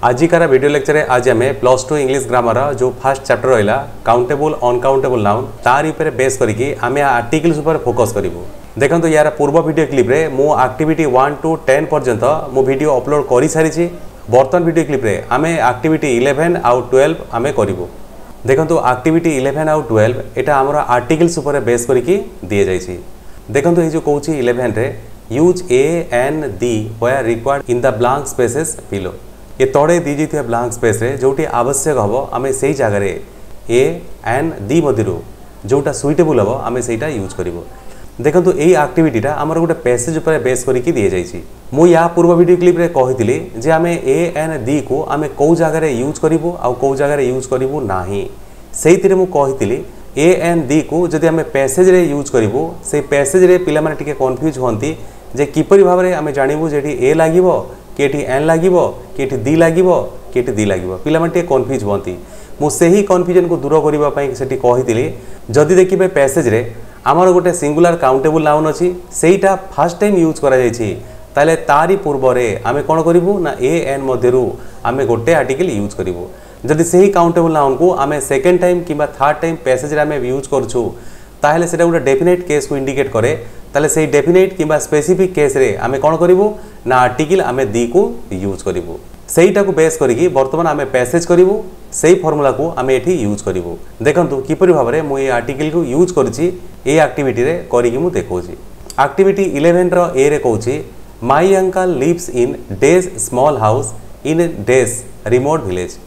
आजिकार video lecture आज आम +2 English grammar जो फर्स्ट चैप्टर रहा काउंटेबल अनकाउंटेबल नाउन तार ऊपर बेस करके आम आर्टिकल्स उपर फोकस करूँ। देखो यार पूर्व वीडियो क्लिप रे मु एक्टिविटी 1 टू 10 पर्यंत मु वीडियो अपलोड कर सारी। बर्तमान वीडियो क्लिप रे आम एक्टिविटी 11 आउ 12 आम करूँ। देखो एक्टिविटी 11 आउ 12 एटा आमर आर्टिकल्स उपर बेस करके दी जाइए। देखो ये जो कौन 11 रे use a an the where required in the blank spaces below. ये तड़े दी जाइए ब्लैंक स्पेस रे जोटी आवश्यक हम आम से जगह ए एन दी मध्य जोटा सुइटेबल हम आम से यूज करूँ। देखो यही एक्टिविटीटा आमर गोटे पैसेज पर बेस करके दी जाइए। मु या पूर्व वीडियो क्लिप रे कही जे आम ए एन दी को आम कौ जगह यूज करूँ आउ कौ जगह यूज करूँ नाही। से कही ए एन दी को जदि आम पैसेज रे यूज करूँ से पैसेज रे पिला माने टिके कन्फ्यूज होती जे किपरि भाव में आम जानबू जे ए लगे कि एन लगे कि दी लगे कि दी लगे पिला माने टिके कन्फ्यूज होती। मुझे ही कन्फ्यूजन को दूर करने से कही जदि देखिए पैसेज रे आमर गोटे सिंगुलर काउंटेबल नाउन अच्छी सेटा फर्स्ट टाइम यूज करा ताले तारी पूर्व आम कौन करूँ ना ए एन मध्य आम गोटे आर्टिकल यूज करूँ। जदि से काउंटेबल नाउन को आम सेकेंड टाइम कि थर्ड टाइम पैसेज रे आम यूज करूँ ताहले सेटा गोटे डेफिनेट केस को इंडिकेट करे। ताले से डेफिनेट कि स्पेसिफिक केस रे आम कौन करूँ ना आर्टिकल आम दी को यूज करूँ। सेटा को बेस करके बर्तमान आम पैसेज करूँ से फर्मुला को आम ये यूज करूँ। देखो किपरि भाव में मुझे आर्टिकल को यूज करी एक्टिविटी रे करिकी मु देखौछि। एक्टिविटी 11 रो ए रे कहूछि my uncle lives in the small house in the remote village.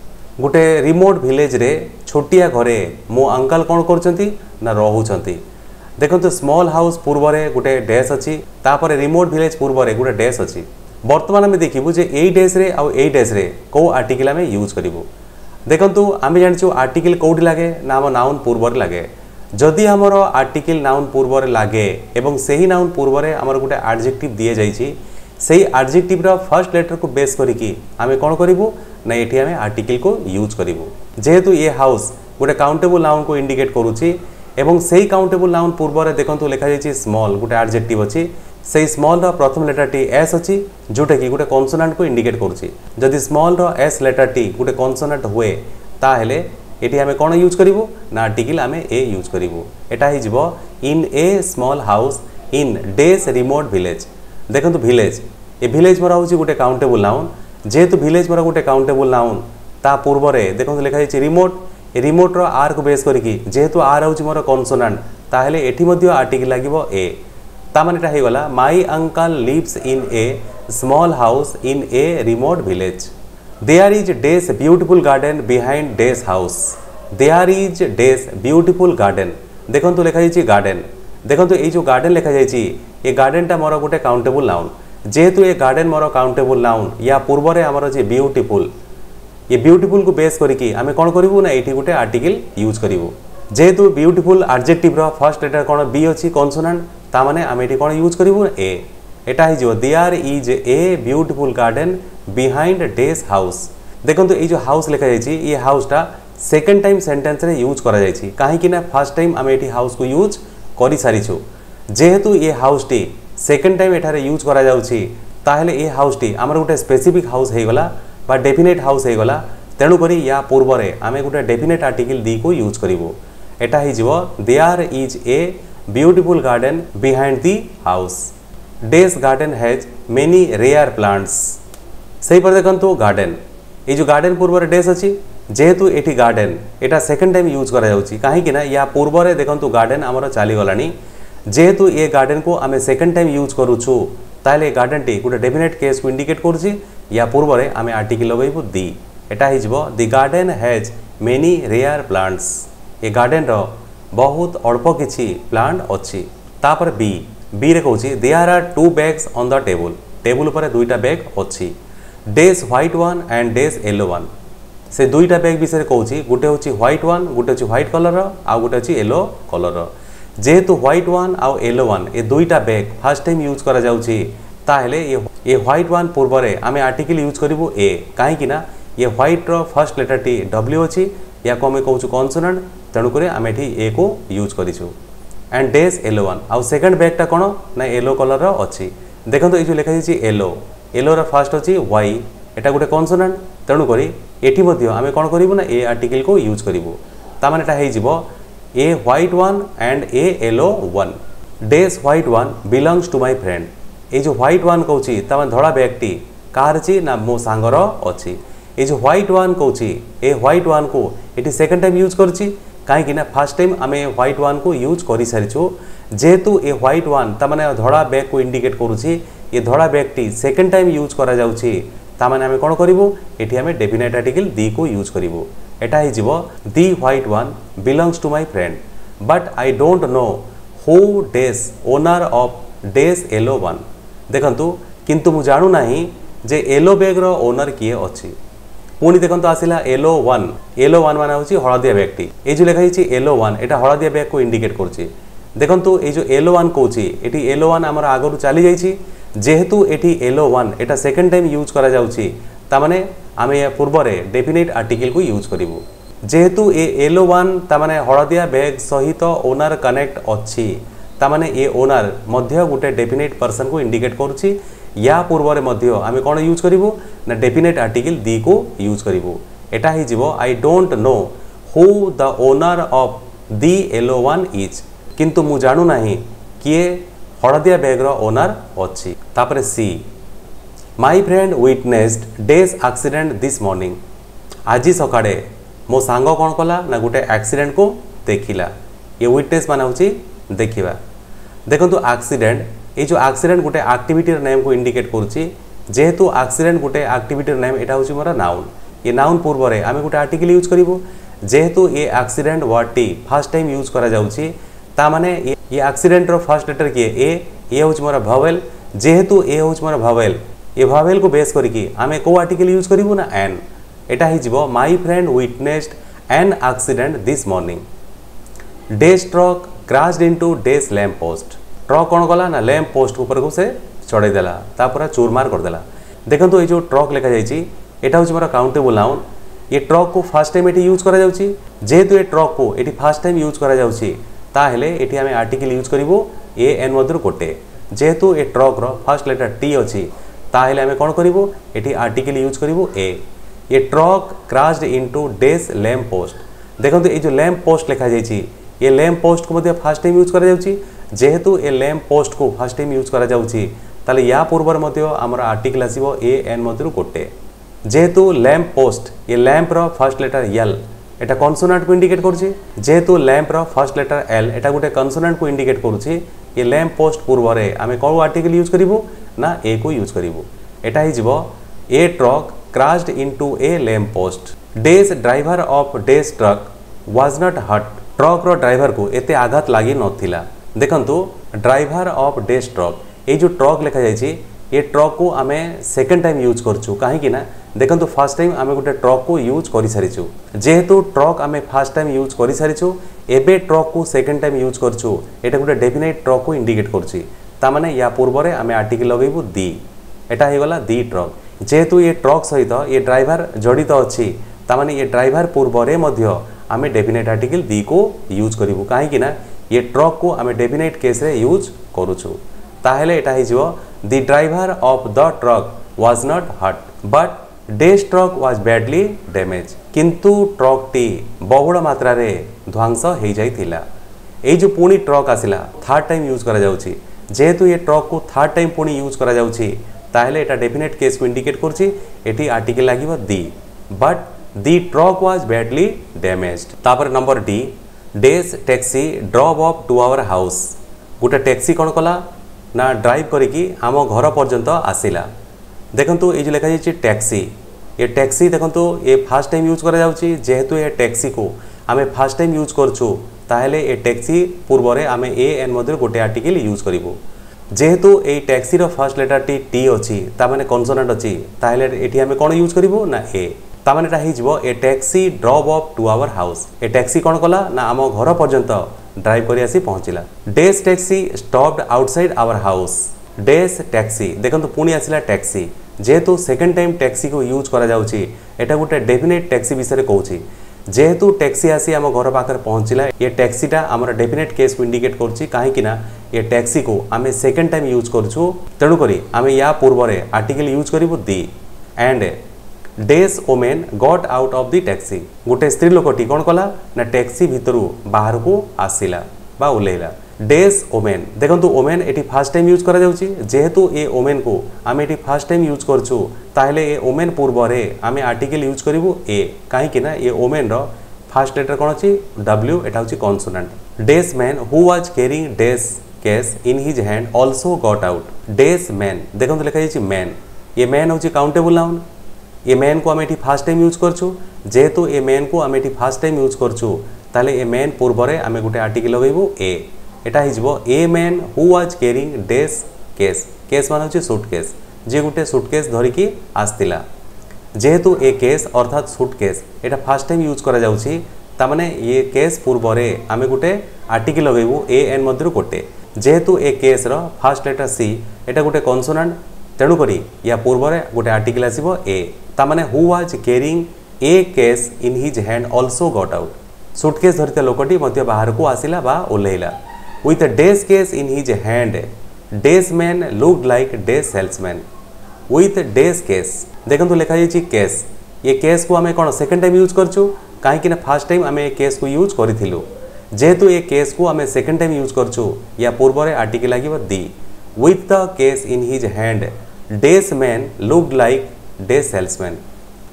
गोटे रिमोट विलेज रे छोटिया घरे मो अंकल कौन करछंती ना रहुछंती। देखो स्मॉल हाउस पूर्व रे गोटे डैश अच्छी तापर रिमोट विलेज पूर्व रे गोटे डैश अच्छी। बर्तमान आम देखिबू जे ए डैश रे आउ ए डैश रे को आर्टिकल आम यूज करूँ। देखो आम जानिछु आर्टिकल कौटी लगे ना आम नाउन पूर्व लगे। जदि आमर आर्टिकल नाउन पूर्व लगे एवं सही नाउन पूर्व आमर गोटे एडजेक्टिव दी जाइए से एडजेक्टिव रो फर्स्ट लेटर को बेस करके आम कौन करूँ ना ये आम आर्टिकल को यूज करूँ। जेहेतु ये हाउस गोटे काउंटेबल नाउन को इंडिकेट करुच्ची एवं सही काउंटेबल नाउन पूर्व देखो लिखा जाइए स्मॉल गोटे एडजेक्टिव अच्छी से स्मॉल रो प्रथम लेटर टी एस अच्छी जोटा कि गोटे कन्सोनांट को इंडिकेट करुच्ची। जदि small rho S letter T गोटे कन्सोनांट हुए ताहले ये आम कौन यूज करूँ ना आर्टिकल आम ए यूज करूँ। यहाँ हो in a small house in the remote village. देखो विलेज ये विलेज मोर हूँ गोटे काउंटेबल नाउन। जेहेतु विलेज मोर गोटे काउंटेबल नाउन ता पूर्व देखो लिखा जाइए रिमोट। रिमोट रो आर को बेस करके जेहेतु आर हूँ मोर कन्सोनांट ताहले एठी मध्य आर्टिकल लगे ए तामानेटा हो गला my uncle lives in a small house in a remote village. There is the beautiful garden behind the house. There is the beautiful garden. देखो तो लिखा जाइए गार्डन। देखो तो ये जो गार्डन लिखा जाइए ये गार्डनटा मोर गोटे काउंटेबल नाउन। जेहेतु ये गार्डन मोर काउंटेबल नाउन या पूर्व आमर अच्छे ब्यूटीफुल ये ब्यूटीफुल को बेस करके आम कौन करूँ ना ये गोटे आर्टिकल यूज करूँ। जेहेतु ब्यूटीफुल एडजेक्टिव रो फर्स्ट लेटर कौन बी अच्छी कन्सोनांट तामाने आम ये कौन यूज करूँ ए। एटा हो there is a beautiful garden behind the house. देखो तो ये जो हाउस लिखा जाइए ये हाउसटा सेकेंड टाइम सेंटेंस रे यूज करा जाइए कहीं फर्स्ट टाइम आम ये हाउस को यूज कर सारीछु। जेहेतु ये हाउस टी सेकेंड टाइम एठारे यूज करा जाउछि ताहले ये हाउस टी आमर गोटे स्पेसिफिक हाउस हो गला बा डेफिनेट हाउस हो गला। तेणुक या पूर्व आम गोटे डेफिनेट आर्टिकल दी को यूज करूँ। यहाँ हो there is a beautiful garden behind the house. The garden has many rare plants. सही पर देखो गार्डन ये जो गार्डन पूर्व डेज अच्छी जेहेतु ये गार्डन यहाँ सेकेंड टाइम यूज करा कहीं या पूर्व देखो गार्डन आमर चलीगलानी। जेहेतु ये गार्डन को आम सेकेंड टाइम यूज करुचु ताले गार्डन टी गोटे डेफिनेट केस को इंडिकेट करुच्ची या पूर्व आम आर्टिकल लगेबू दी। यहाँ हो the garden has many rare plants. ये गार्डन रो बहुत अल्प किछि प्लांट अच्छी। तापर बी बी रे कहूँ there are 2 bags on the table. Table पर 2टा बैग अच्छी the white one and the yellow one. से 2टा बैग विषय कहूँ गोटे हूँ व्हाइट वन गोटे हूँ व्हाइट कलर आउ गोटे हूँ येलो कलर। जेहेतु व्हाइट वन आउ येलो वन ये 2टा बैग फर्स्ट टाइम यूज करा जाउछि ताहले ये व्हाइट वन पूर्व आम आर्टिकल यूज करूँ ए कहीं ये व्हाइट रो फर्स्ट लेटर टी डब्ल्यू अच्छी या को आम कहूँ कन्सोनांट तेणुक आम ये ए को यूज करूँ। एंड डेज येलो वन आउ सेकेंड बैगटा कौन ना येलो कलर अच्छी। देखो तो ये जो लिखा येलो येलो रो फर्स्ट अच्छी वाई एटा गोटे कन्सोनांट तेणुक एटी आम कौन करूँ ना ए आर्टिकल को यूज करूँ तामान हो a white one and a yellow one the white one belongs to my friend ये जो व्हाइट वन कौन तामान धड़ा बैगटी कार ना मो सांगर अच्छी ये जो व्हाइट वन कौन ए व्हाइट वन को ये सेकेंड टाइम यूज करुँची कहीं फास्ट टाइम आम व्हाइट वन को यूज कर सारीचु जेहेतु ए व्हाइट वन तामाने धड़ा बैग को इंडिकेट करुँची ये धड़ा बैगटी सेकेंड टाइम यूज करा जाउची तामाने आम कौन करूँ ये आम डेफिनेट आर्टिकल दी को यूज करूँ एटा हो the white one belongs to my friend but I don't know who the owner of the yellow one देखंतु किंतु मु जानु नाही जे येलो बैग रो ओनर किए अछि पुणी देखंतु आसिला येलो वन मान होची हळदिया बैगटी ए जो लिखा हिची येलो वन एटा हळदिया बैग को इंडिकेट करछि देखंतु ए जो येलो वन कहूची एटी येलो वन आमर आगरु चली जाइछि जेहेतु एटी येलो वन एटा सेकेंड टाइम यूज करा जाउछि तामाने आम या पूर्व डेफिनेट आर्टिकल को यूज करूँ जेहेतु ए येलो वन तामाने हळदिया बैग सहित ओनर कनेक्ट अच्छी तामाने ये ओनर मध्य गोटे डेफिनेट पर्सन को इंडिकेट करुच्ची या पूर्व आम कौन यूज करूँ ना डेफिनेट आर्टिकल दी को यूज करूँ एटा हो आई don't know who the owner of the yellow one is किंतु मु जानु नाही किए हळदिया बैग रो ओनर अच्छी तापरे सी my friend witnessed the accident this morning आज सकाळे मो सांग कौन कला ना गोटे एक्सीडेंट को देखिला ये विटनेस मान होची देखिबा देखंतु एक्सीडेंट ये जो एक्सीडेंट गोटे एक्टिविटी नेम को इंडिकेट करुच्ची जेहेतु एक्सीडेंट गोटे एक्टिविटी नेम एटा होची मोर नाउन ये नाउन पूर्व आम गोटे आर्टिकल यूज करूँ जेहेतु ये accident word T first time use करा जाउची ता माने ये एक्सीडेंट रो फर्स्ट लेटर किए ए होची मोर भावेल जेहेतु ए होची मोर भावेल ये भावेल को बेस करके आम को आर्टिकल यूज करूँ ना एन एटा हो माई friend witnessed an accident this morning days truck crashed into days lamp post truck कौन कला ना लैंप पोस्ट ऊपर को से चढ़ईदेला तापर चूरमार करदेला देखो ये जो ट्रक लिखा जाइए यहाँ हूँ मोर काउंटेबल नाउन ये ट्रक को फास्ट टाइम ये यूज करा जाउची जेहेतु ये ट्रक को ये फास्ट टाइम यूज करा जाउची ताहेले एठी आम आर्टिकल यूज करूँ ए एन मध्य गोटे जेहेतु ये ट्रक रो फर्स्ट लेटर टी अच्छी ताहेले आम कौन करूँ ये आर्टिकल यूज करूँ ए ये truck crashed into days lamp post देखो ये जो लैंप पोस्ट लिखा जाइए ये लैंप पोस्ट को मध्य फास्ट टाइम यूज करा जाउची जेहेतु ये लैंप पोस्ट को फास्ट टाइम यूज करा जाउची ताले या पूर्वर मध्य आमर आर्टिकल आसीबो ए एन मध्य गोटे जेहेतु लैंप पोस्ट ये लैंप रो फर्स्ट लेटर एल एटा कन्सोनांट को इंडिकेट करुच्ची जेहेतु लैंप रो फर्स्ट लेटर एल एटा गोटे कन्सोनांट को इंडिकेट करुच्ची ये लैंप पोस्ट पूर्व आम कौन आर्टिकल यूज करूँ ना ए को यूज करूँ एटा हो a truck crashed into a lamp post the driver of the truck was not hurt truck रो ड्राइवर को एते आघात लगी नथिला देखंतु ड्राइवर ऑफ डेज ट्रक ये जो ट्रक लिखा जाइए ये ट्रक को आम सेकेंड टाइम यूज करछु कहीं ना देखो फास्ट टाइम आम गोटे ट्रक को यूज कर सारीचु जेहेतु ट्रक आम फास्ट टाइम यूज कर सारीचु एबे ट्रक को सेकेंड टाइम यूज करछु एटा गोटे डेफिनेट ट्रक को इंडिकेट करछि तामाने या पूर्व आम आर्टिकल लगेबू दी एटा हो गला दी ट्रक जेहेतु ये ट्रक सहित ये ड्राइवर जड़ित अच्छी तामाने ये ड्राइवर पूर्व आम डेफिनेट आर्टिकल दी को यूज करूँ कहीं ना ये ट्रक को आम डेफिनेट केस रे यूज करुछु ताहेले एटा हो the driver of the truck was not hurt but the truck was badly damage किंतु ट्रक टी बहुड़ मात्रा रे ध्वंस हो जाइथिला ए जो पुणी ट्रक आसिला थर्ड टाइम यूज करा जाउची जेहेतु ये ट्रक को थर्ड टाइम पुणी यूज करा जाउची ताहेले एटा डेफिनेट केस को इंडिकेट करछि एटी आर्टिकल लागिवो the but the truck was badly damaged तापर नंबर डी the taxi drop off to our house गोटे टैक्सी कौन कला ना ड्राइव करिकी आम घर पर्यंत आसिला देखंतु ये जो लिखा जाइए टैक्सी ये टैक्सी देखंतु ये फास्ट टाइम यूज करा जाउची जेहेतु ये टैक्सी को आम फास्ट टाइम यूज करछु ताहेले ये टैक्सी पूर्व आम ए एन मध्य गोटे आर्टिकल यूज करूँ जेहेतु ये टैक्सी रो फर्स्ट लेटर टी अच्छी तामाने कन्सोनांट अच्छी ताहेले एठी आम कौन यूज करूँ ना ए तामाने एटा हो a taxi drop off to our house a taxi कौन कला ना आम घर पर्यंत ड्राइव करी आसी पहुँचला the taxi stopped outside our house the taxi देखो पुणी आसला टैक्सी जेहेतु सेकेंड टाइम टैक्सी को यूज करा जाउची एटा गोटे डेफिनेट टैक्सी विषय कहूँ जेहेतु टैक्सी आसी आम घर पाखे पहुँचला ये टैक्सीटा आमर डेफिनेट केस को इंडिकेट करुच्ची कहीं ये टैक्सी को आम सेकेंड टाइम यूज करछु तेणुक आम या पूर्व आर्टिकल यूज करूँ the and the woman got out of the taxi गोटे स्त्री लोकटी कौन कला ना टैक्सी भितर बाहर को आसिला बा ओल्हेला डेस ओमेन देखो ओमेन एटी फास्ट टाइम यूज करा जाउची जेहेतु ए ओमेन को आमे एटी फास्ट टाइम यूज करछु ताहले ए ओमेन पूर्व रे आमे आर्टिकल यूज करिवु ए काहे कि ना ए ओमेन रो फर्स्ट लेटर कौन अच्छी डब्ल्यू एटा होची consonant the man who was carrying the case in his hand also got out the man देखो लिखा जाइए मैन ये मैन होची काउंटेबल नाउन ये मैन को आम ये फास्ट टाइम यूज करछु जेहेतु ए मैन को आम ये फास्ट टाइम यूज करछु ताले ए मैन पूर्व रे आम गोटे आर्टिकल लगेबू ए एटा हिजबो a man who was carrying the case case मान होची सूटकेस जे गोटे सूटकेस धरिकी आस्तिला जेहेतु ए केस अर्थात सूटकेस एटा फास्ट टाइम यूज करा जाउची तामाने ये केस पूर्व रे आम गोटे आर्टिकल लगेबू ए एन मध्य गोटे जेहेतु ए केस रो फर्स्ट लेटर सी एटा गोटे कॉन्सोनेंट तेणु करी या पूर्व रे गोटे आर्टिकल आसीबो ए तामाने who was carrying a case in his hand also got out suitcase धरिता लोकटी मध्य बाहर को आसिला बा ओल्हेला with the case in his hand the man looked like the salesman with the case देखो लिखा जाइए केस ये केस को आम कौन सेकेंड टाइम यूज करछु कहीं फास्ट टाइम आम केस को यूज करूँ जेहेतु ये केस को आम सेकेंड टाइम यूज करछु या पूर्व रे आर्टिकल लगे the with the case in his hand the man looked like the salesman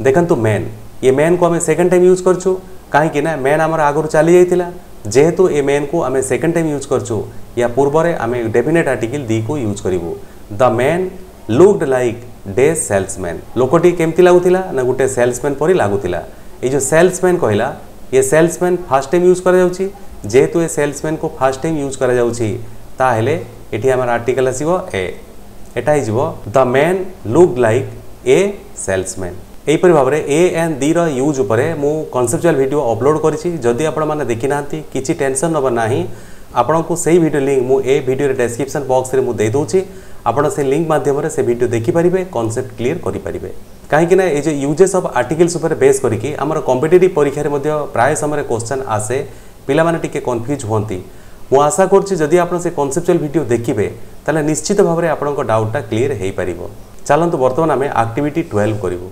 देखंतु मैन ये मैन को आम सेकेंड टाइम यूज करछु कहीं मैन आमर आगु चली जाइतिला जेहेतु ए मैन को आम सेकेंड टाइम यूज करछु या पूर्व रे आम डेफिनेट आर्टिकल दी को यूज करूँ the man looked like the salesman लोकटी केमती लगुला ना गोटे सेल्समैन परी लगुला ये जो सेल्समैन कहला ये सेल्समैन फास्ट टाइम यूज करा जाउची जेहेतु ए सेल्समैन को फास्ट टाइम यूज करा जाउची ताहेले एठी हमर आर्टिकल आसीबो ए एटा हिजबो the man looked like a salesman एहीपरि भाव में ए एंड दी रो यूज उपरे मु कॉन्सेप्चुअल वीडियो अपलोड करिछि जदि आपण माने देखि नांती किछि टेंशन नबा नाही आपण को सही वीडियो लिंक मु ए वीडियो रे डिस्क्रिप्शन बॉक्स रे मु दे दोछि आपण से लिंक माध्यम से वीडियो देखि परिबे कॉन्सेप्ट क्लियर करि परिबे कहीं ये जो यूजेस ऑफ आर्टिकल्स उपर बेस करके आमर कॉम्पिटिटिव परीक्षा रे मध्य प्राय समय क्वेश्चन आसे पिला माने टिके कंफ्यूज होंती मु आशा करछि जदि आपण से कॉन्सेप्चुअल वीडियो देखिबे ताले निश्चित भाव में आपनको डाउटटा क्लियर हेई परिबो चलंतु वर्तमान आमे एक्टिविटी 12 करिवो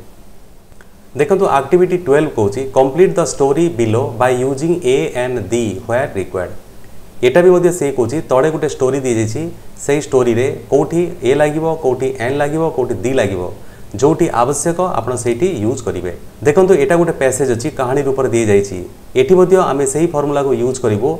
देखंतु एक्टिविटी 12 कहूची complete the story below by using a and the where required एटा भी मध्य से कहूची तळे गुटे स्टोरी दी जाइछि सेही स्टोरी रे कोठी ए लागिवो कोठी एन लागिवो कोठी दी लागिवो जोटी आवश्यक आपण सेठी यूज करिवे देखंतु एटा गोटे पैसेज अछि कहानी रूप रे दी जाइछि एठी मध्य आमे सेही फार्मूला को यूज करिवो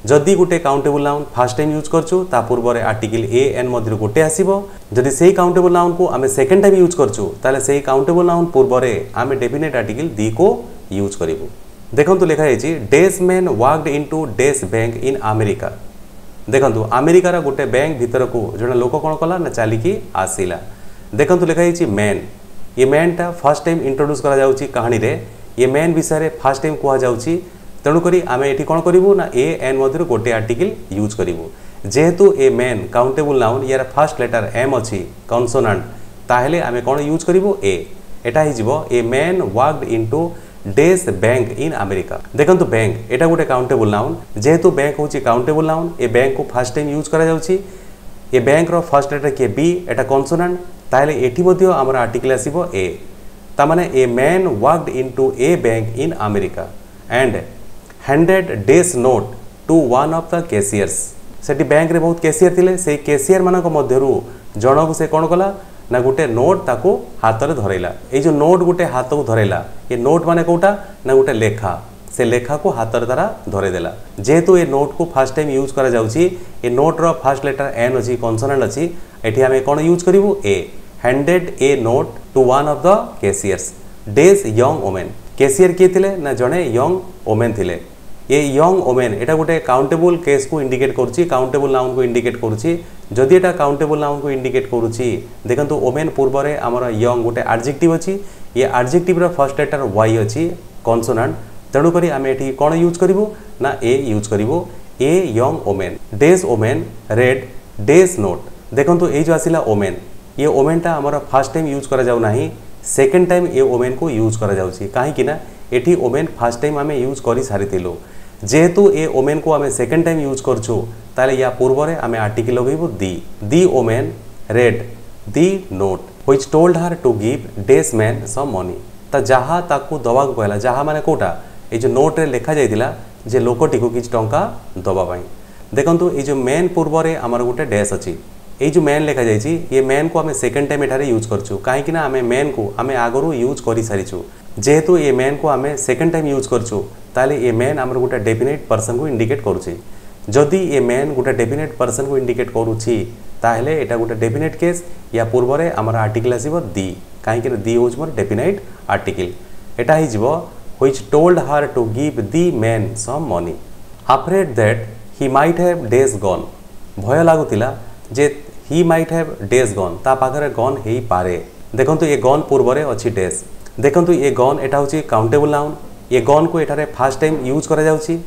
जदि गोटे countable noun first time use करछु ता पूर्व रे आर्टिकल ए एन मध्य गोटे आसीबो जदि सेही काउंटेबल नाउन को आमे सेकंड टाइम यूज करछु ताले सेही काउंटेबल नाउन पूर्व रे आमे डेफिनेट आर्टिकल दी को यूज करिवो देखंतु लिखा जाइछि the man walked into the bank in America देखंतु अमेरिका रा गोटे बैंक भीतर को जणा लोक कोन कला ना चालिकी आसीला देखंतु लिखा जाइछि मैन ये मैन टा फर्स्ट टाइम इंट्रोड्यूस करा जाउछि कहानी रे ये मैन विषय रे फर्स्ट टाइम कुआ जाउछि तेणु करी आमे एठी कोन करिवु ना ए एन मध्य गोटे आर्टिकल यूज करिवु जेहेतु ए मैन काउंटेबल नाउन यार फर्स्ट लेटर एम अछि कॉन्सोनेंट ताहेले आमे कोन यूज करिवु ए एटा हिजबो a man walked into the bank in America देखंतु बैंक एटा गोटे काउंटेबल नाउन जेहेतु बैंक होछि काउंटेबल नाउन ए बैंक को फर्स्ट टाइम यूज करा जाउछि ए बैंक रो फर्स्ट लेटर के बी एटा कॉन्सोनेंट ताहेले एठी मध्य हमर आर्टिकल आसीबो ए ता माने a man walked into a bank in America and handed the note to one of the cashiers सेठी बैंक रे बहुत कैशियर थिले से कैशियर मानक मध्यरु जनक से कोन कला ना गोटे नोट ताको हाथ रे धरैला ए जो नोट गोटे हाथ को धरैला ये नोट माने कोटा ना गोटे लेखा से लेखा को हाथ रे द्वारा धरे देला जेहेतु ए नोट को फर्स्ट टाइम यूज करा जाउची ए नोट रो फर्स्ट लेटर एन अछि कॉन्सोनेंट अछि एठी हमें कोन यूज करिवु a handed a note to one of the cashiers the young woman cashier के थिले ना जणे यंग वुमेन थिले ये यंग वुमेन एटा गोटे काउंटेबल केस को इंडिकेट करूची काउंटेबल नाउन को इंडिकेट करूची जदि एटा काउंटेबल नाउन को इंडिकेट करूची देखंतु वुमेन पूर्व रे हमर यंग गोटे एडजेक्टिव अछि ये एडजेक्टिव रो फर्स्ट लेटर वाई अछि कॉन्सोनेंट तेणु करी आमे एठी कोन यूज करिवो ना ए यूज करिवो a young woman the woman read the note देखंतु ए जो आसिला वुमेन ये वुमेन टा हमर फर्स्ट टाइम यूज करा जाउ नाही सेकंड टाइम ए वुमेन को यूज करा जाउची काहे कि ना एठी वुमेन फर्स्ट टाइम आमे यूज करि सारिथिलु जेहेतु ए वुमेन को आमे सेकंड टाइम यूज करछु ताले या पूर्व रे आमे आर्टिकल लगेबो the woman read the note which told her to give the man some money ता जहाँ ताकू दवाक कहला जहाँ माने कोटा ये जो नोट रे लिखा जाइतिला जे लोकटी को किछ टंका दबा पाई देखंतु ये जो मेन पूर्व रे हमर गुटे डैश अछि ये जो मेन लिखा जाइछि ये मेन को हमें सेकंड टाइम एठारे यूज करछु काहे कि ना हमें मेन को हमें आगरु यूज करि सारिछु जेहेतु ये मेन को हमें सेकंड टाइम यूज करछु ताले ये मेन हमर गुटे डेफिनेट पर्सन को इंडिकेट करूछि जदि ये मेन गुटे डेफिनेट पर्सन को इंडिकेट करूछि ताहले एटा गुटे डेफिनेट केस या पूर्व रे हमर आर्टिकल आसीबो दी काहे कि दी होज मोर डेफिनेट आर्टिकल एटा हि जिवो which told her to give the man some money afraid that he might have the gone भय लागुतिला जे he might have the gone ता पाखरे गॉन हेई पारे देखंतु ये गॉन पूर्व रे अछि डेज देखंतु ये गॉन एटा होछि काउंटेबल नाउन ये गॉन को एठारे फर्स्ट टाइम यूज करा जाउछि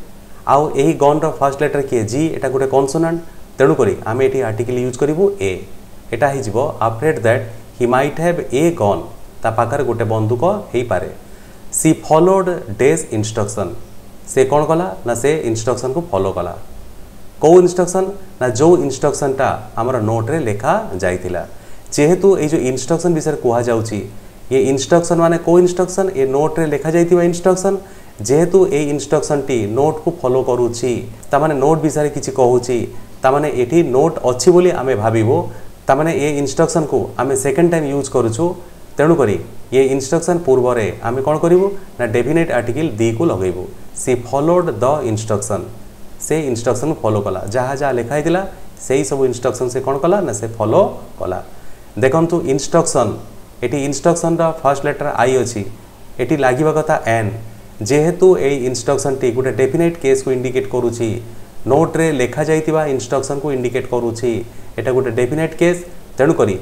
आउ एही गॉन रो फर्स्ट लेटर किए जी एटा गुटे कॉन्सोनेंट तेणु करी आमे एठी आर्टिकल यूज करिवु ए एटा हि जिवो afraid that he might have a gone ता पाखरे गुटे बंदूक हेई पारे सी फॉलोड डेज इंस्ट्रक्शन से कौन कला ना से इंस्ट्रक्शन को फॉलो कला कौ इंस्ट्रक्शन ना जो इंस्ट्रक्शन टा हमर नोट रे लिखा जाइतिला जेहेतु ए जो इंस्ट्रक्शन विषय कहा जाउची ये इंस्ट्रक्शन माने को इंस्ट्रक्शन ये नोट रे लिखा जाइतिबा इंस्ट्रक्शन जेहेतु ए इंस्ट्रक्शन टी नोट को फॉलो करूची ता माने नोट विषय किछि कहूची ता माने एठी नोट अछि बोली आमे भाबिबो ता माने ए इंस्ट्रक्शन को आमे सेकंड टाइम यूज करूछु तेणु करी ये इंस्ट्रक्शन पूर्व रे आमे कोन करिवो ना डेफिनेट आर्टिकल दी को लगेबो सी फॉलोड द इंस्ट्रक्शन से इंस्ट्रक्शन फॉलो कला जहाँ जहाँ लिखा होता से सब इंस्ट्रक्शन से कौन कला ना से फॉलो कला देखंतु इंस्ट्रक्शन एटी इंस्ट्रक्शन रा फर्स्ट लेटर आई अछि एटी लागिबा कथा एन जेहेतु ए इंस्ट्रक्शन टी गोटे डेफिनेट केस को इंडिकेट करूछि नोट रे लिखा जाइतिबा इंस्ट्रक्शन को इंडिकेट करूछि एटा गोटे डेफिनेट केस तेणु करी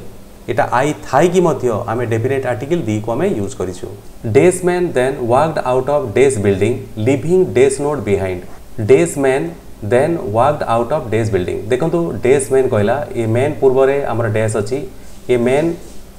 एटा आई थाई कि मध्य आमे डेफिनेट आर्टिकल दी को आमे यूज करिछु the man then walked out of the building leaving the note behind the man then walked out of the building देखंतु डेज मैन कहला ये मैन पूर्व रे हमर डेज अछि ये मैन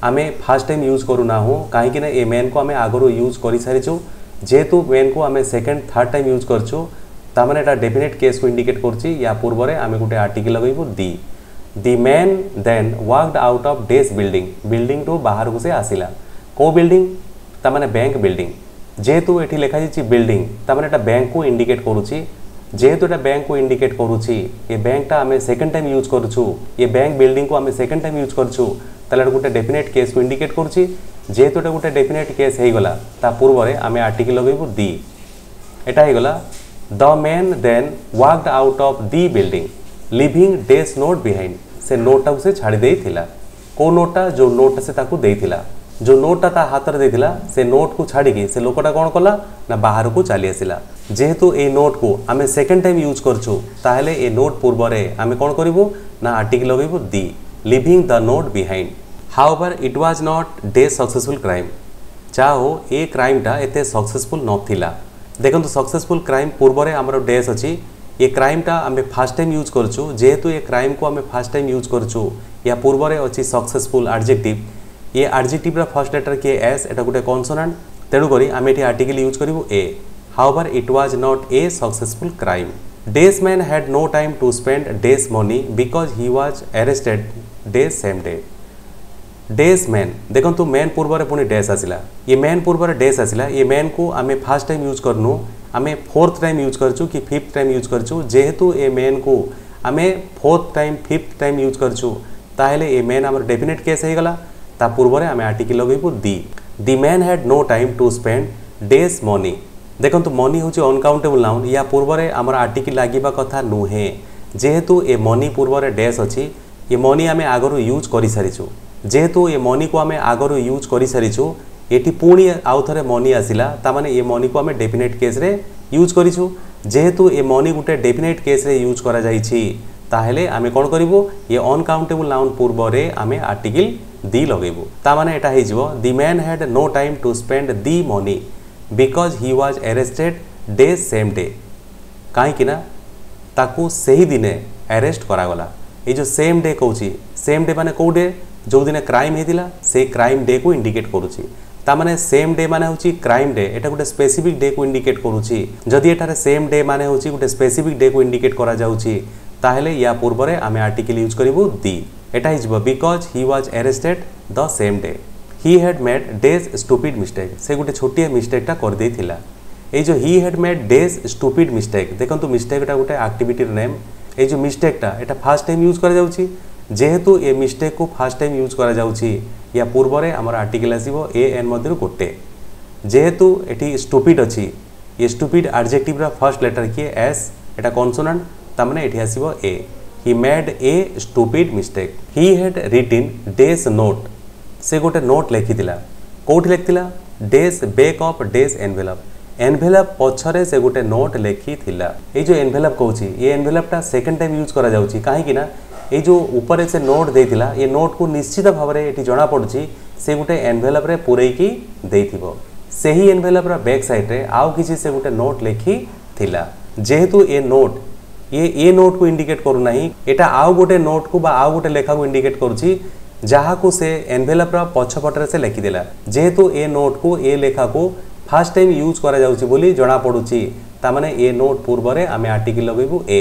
आमे फर्स्ट टाइम यूज करू ना हो काहे कि ना ये मैन को आमे आगरो यूज करि सारिछु जेतु मैन को आमे सेकंड थर्ड टाइम यूज करछु ता माने एटा डेफिनेट केस को इंडिकेट करछि या पूर्व रे आमे गुटे आर्टिकल लगैबो the man then walked out of the building टू बाहर को से आसिला को बिल्डिंग ता माने बैंक बिल्डिंग जेतु एठी लिखा जाछि बिल्डिंग ता माने एटा बैंक को इंडिकेट करूछि जेहेतु एटा बैंक को इंडिकेट करूछि ये बैंक टा हमें सेकंड टाइम यूज करूछु ये बैंक बिल्डिंग को हमें सेकंड टाइम यूज करूछु ताले गोटे डेफिनेट केस को इंडिकेट करूछि जेहेतु एटा गोटे डेफिनेट केस हे गला ता पूर्व रे हमें आर्टिकल लगेबो दी एटा हे गला the man then walked out of the building leaving the note behind से नोटा से छाड़ी देइथिला को नोटा जो नोट से ताकू देइथिला जो नोटा ता हाथ रे देइथिला से नोट को छाड़ी के से लोकटा कोन कला ना बाहर को चली आसिला जेहेतु ए नोट को आमे सेकंड टाइम यूज करछु ताहले ए नोट पूर्व रे आमे कोन करिवो ना आर्टिकल लगेबो the leaving the note behind however it was not the successful crime चाहो ए क्राइम टा एते सक्सेसफुल नथिला देखंतु सक्सेसफुल क्राइम पूर्व रे हमर डेस अछि ये क्राइम टा आमे फर्स्ट टाइम यूज करछु जेहेतु ये क्राइम को आमे फर्स्ट टाइम यूज करछु या पूर्व रे अछि सक्सेसफुल एडजेक्टिव ये एडजेक्टिव रा फर्स्ट लेटर के एस एटा गुटे कॉन्सोनेंट तेणु करी आमे एठी आर्टिकल यूज करिवो a however it was not a successful crime the man had no time to spend the money because he was arrested the same day the man देखंतु man पूर्व रे पुनी डेज आसिला ये मैन पूर्व रे days आसिला ये man को आमे फर्स्ट टाइम यूज करनु आमे फोर्थ टाइम यूज करछु कि फिफ्थ टाइम यूज करछु जेहेतु ए मैन को आमे fourth time fifth time use करछु ताहेले ए मैन हमर डेफिनेट केस हे गला ता पूर्व रे आमे आर्टिकल लगेबो the man had no time to spend the money देखंतु मनी होची अनकाउंटेबल नाउन या पूर्व रे हमर आर्टिकल लागिबा कथा नुहे जेहेतु ए मनी पूर्व रे डेज अछि ये मनी आमे आगरो यूज करि सारिछु जेहेतु ये मनी को आमे आगरो यूज करि सारिछु एटी पुणी आउ थरे मनी आसिला ता माने ये मनी को आमे डेफिनेट केस रे यूज करिछु जेहेतु a money Gute definite case रे यूज करा जाईछि ताहेले आमे कोन करिवो ये अनकाउंटेबल नाउन पूर्व रे आमे आर्टिकल दी लगेबो ता माने एटा हे जिवो the man had no time to spend the money because he was arrested the same day काहे कि ना ताकू सही दिने अरेस्ट करा गला ए जो सेम डे कहूची सेम डे माने को डे जो दिन क्राइम हेतिला से क्राइम डे को इंडिकेट करूची ता माने सेम डे माने होची क्राइम डे एटा गुटे स्पेसिफिक डे को इंडिकेट करूची जदि एटारे सेम डे माने होची गुटे स्पेसिफिक डे को इंडिकेट करा जाउची ताहेले या पूर्व रे आमे आर्टिकल यूज करिवो दी एटा हिजबो because he was arrested the same day he had made the stupid mistake से गोटे छोटिए मिस्टेकटा कर देथिला ए जो he had made the stupid mistake देखंतु मिस्टेकटा गोटे एक्टिविटी नेम ए जो मिस्टेकटा एटा फर्स्ट टाइम यूज करा जाउची जेहेतु ए मिस्टेक को फर्स्ट टाइम यूज करा जाउची या पूर्व रे हमर आर्टिकल आसीबो ए एन मध्यरु गोटे जेहेतु एठी स्टूपिड अछि ये स्टूपिड एडजेक्टिव रा फर्स्ट लेटर किए एस एटा कॉन्सोनेंट तामने एठी आसीबो a he made a stupid mistake he had written the note से गोटे नोट लिखिथिला कोठी लिखिथिला the back of the envelope envelope पछरे से गोटे नोट लिखिथिला ए जो एनवेलप कहूची ये एनवेलपटा सेकंड टाइम यूज करा जाउची काहे कि ना ए जो ऊपर से नोट देथिला ये नोट को निश्चित भाव में एठी जणा पड़ुची से गोटे एनवेलप रे पुरैकी देथिबो सेही एनवेलप रा बैक साइड रे आउ किछि से गोटे नोट लिखिथिला जेहेतु ए नोट ये नोट को इंडिकेट करू नाही एटा आउ गोटे नोट को बा आउ गोटे लेखा को इंडिकेट करूची जहा को से एनवेलप रा पछपटरे से लिखि देला जेहेतु ए नोट को ए लेखा को फर्स्ट टाइम यूज करा जाउची बोली जणा पड़ुची ता माने ए नोट पूर्व रे आमे आर्टिकल लगेबु a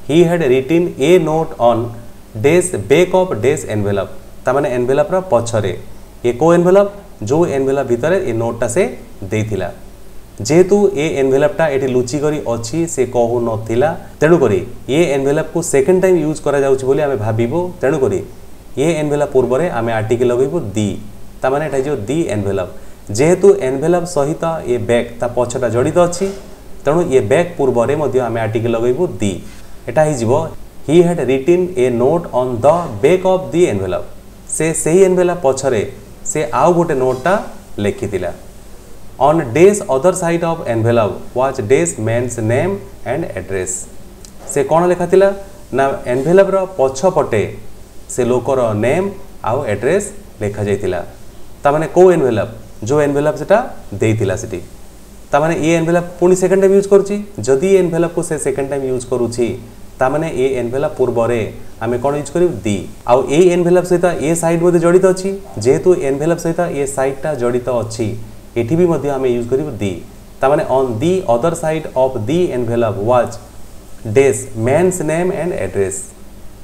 he had written a note on the back of the envelope ता माने एनवेलप रा पछरे ए को एनवेलप जो एनवेलप भीतर ए नोटटा से देथिला जेहेतु ए एनवेलपटा एठी लुची करी अछि से कहू नथिला तेणु करी ये एनवेलप को सेकंड टाइम यूज करा जाउची बोली आमे भाबिबो तेणु करी ये एनवेलप पूर्व रे आमे आर्टिकल लगेबु दी ता माने एटा जो दी एनवेलप जेहेतु एनवेलप सहित ये बैग ता पछटा जड़ित अछि तेणु ये बैग पूर्व रे मध्ये आमे आर्टिकल लगेबु दी एटा हि जिवो he had written a note on the back of the envelope से सही एनवेलप पछरे से आउ गोटे नोटटा लिखिथिला on the other side of envelope was the man's name and address से कौन लिखा थिला ना एनवेलप रो पछपटे से लोकर नेम आउ एड्रेस लिखा जाइथिला ता माने को एनवेलप जो एनवेलप सेटा देइथिला सेटी ता माने ए एनवेलप पुनी सेकंड टाइम यूज करूची जदी ए एनवेलप को से सेकंड टाइम यूज करूची ता माने ए एनवेलप पूर्व रे आमे कोन यूज करिव दी आउ ए एनवेलप सहित ए साइड मध्ये जड़ित अछि जेहेतु एनवेलप सहित ए साइडटा जड़ित अछि एठी भी मध्ये आमे यूज करिव दी ता माने on the other side of the envelope was the man's name and address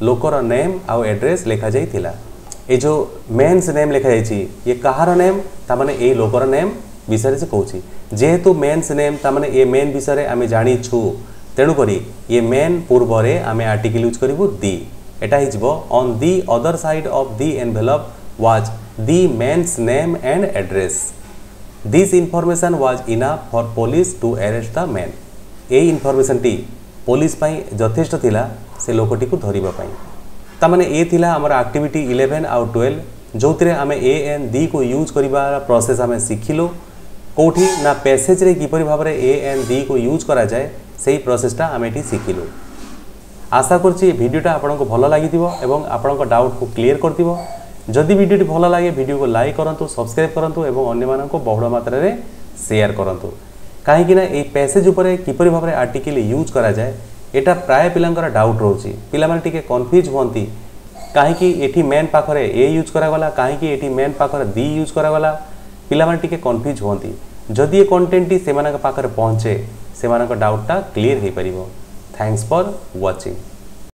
लोकर नेम आउ एड्रेस लिखा जाइथिला ए जो मेन्स नेम लिखा जाइछि ये कहार नेम ता माने ए लोकर नेम विषय से कहूछि जेहेतु मेन्स नेम ता माने ए मेन विषय आमे जानि छु तेणु करी ये मेन पूर्व रे आमे आर्टिकल यूज करिवु दी एटा हिजबो on the other side of the envelope was the man's name and address this information was enough for police to arrest the man ए इनफॉरमेशन टी पुलिस पई यथेष्ट थिला से लोकटी को धरिबा पई ता माने ए थिला हमर एक्टिविटी 11 आउ 12 जोतिरे आमे ए एन दी को यूज करिबा प्रोसेस आमे सिखिलो कोठी ना पैसेज रे किपरि भाबरे ए एन दी को यूज करा जाय सेही प्रोसेसटा आमे एठी सिखिलो आशा करछि वीडियोटा आपनको भलो लागिथिबो एवं आपनको डाउट को क्लियर करथिबो जदि वीडियोटी भलो लागे वीडियो को लाइक करंतु सब्सक्राइब करंतु एवं अन्य मानको बहुल मात्रा रे शेयर करंतु काहे कि ना ए पैसेज ऊपर किपरि भाबरे आर्टिकल यूज करा जाय एटा प्राय पिलांकर डाउट रोची पिला माने टिके कंफ्यूज होंती काहे कि एठी मेन पाखरे ए यूज करा गला काहे कि एठी मेन पाखरे दी यूज करा गला पिला माने टिके कंफ्यूज होंती जदि ए कंटेंट टी सेमानक पाखरे पहुंचे सेमानक डाउटटा क्लियर हे परिबो थैंक्स फॉर वाचिंग।